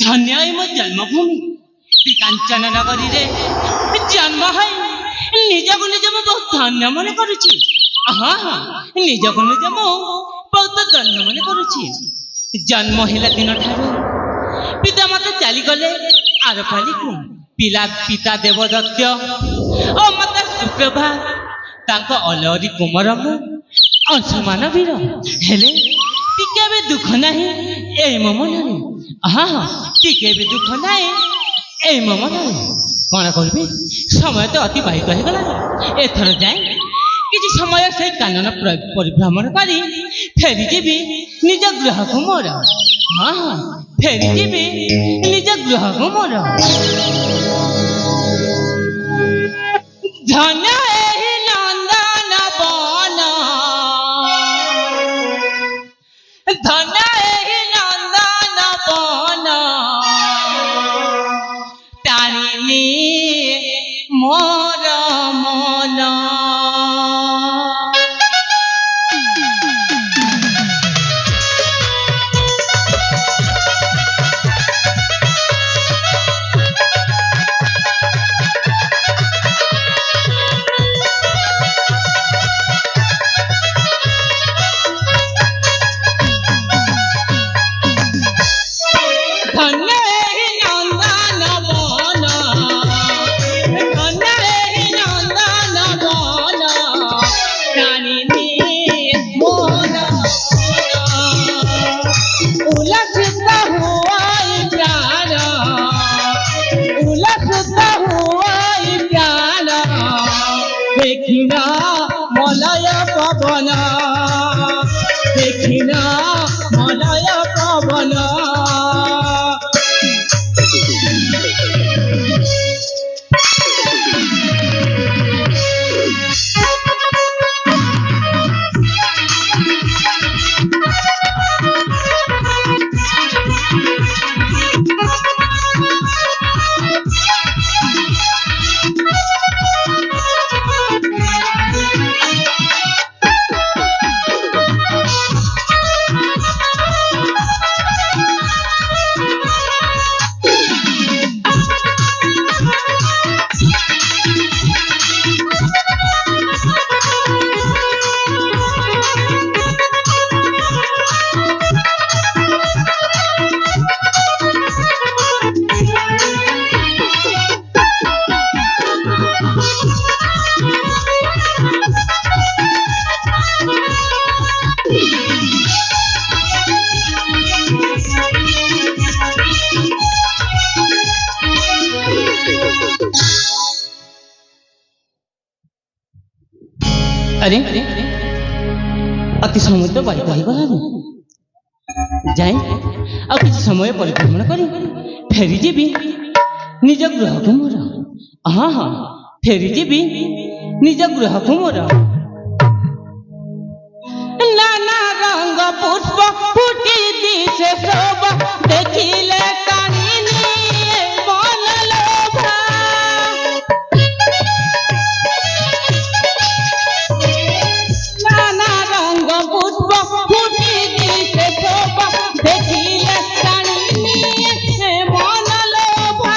धन्य मो जन्मभूमि कांचन नगरी रे जन्म है निजक निज मु बहुत धन्य मन करुछि। हाँ हाँ निजक निज मु बहुत धन्य मन करुछि। जन्म हेला दिन ठारू पिता माता चली गले आर पाली को पिला पिता देवदत्त और माता सुप्रभा तांको अलरी कुमार मु असमान वीर हेले टिके भी दुख नहीं ए मो मनरे। हाँ हाँ टिके भी दुख नहीं ए मो मनरे कौन करबी समय तो अतिबाहित हो गला। एथर जाए किसी समय से कानन परिभ्रमण करी फेरी जीवी निज गृह को मोर। हाँ हाँ फेरी जीवी निज गृह को मोर। धन्य एहि नंदन वन धन्य एहि नंदन वन तारिणी मोर मन। देखिना मलय पवन देखिना मलय पवन। अरे अति समय तो बारिक हो गला जाए आ किसी समय परिभ्रमण करी फेरी जीवी निज गृह को मोर। हाँ हाँ फेरी जीवी निज गृह को मोर। नाना रंग पुष्प फुटी दिशे शोभा देखिले कानिनी मन लोभा। नाना रंग पुष्प फुटी दिशे शोभा देखिले कानिनी मन लोभा।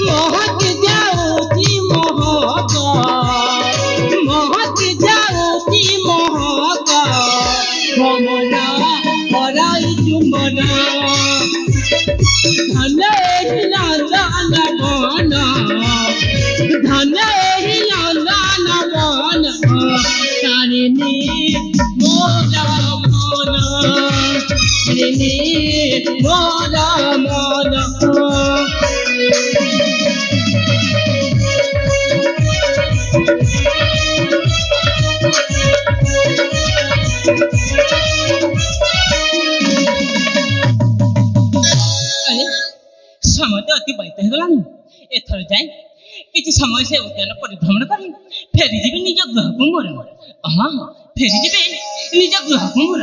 महक जाऊची महक महक जाऊची महक भमना हराई चुम्बन। धन्य एहि नंदन वन धन्य एहि नंदन वन तारिणी मोर मन तारिणी मोर मन। समय तो अतिबाहित हो गला। एथर जाए किसी समय से उद्यान परिभ्रमण करी फेरी जीवी निज गृह को मोर। हाँ फेरी जीवी निज गृह को मोर।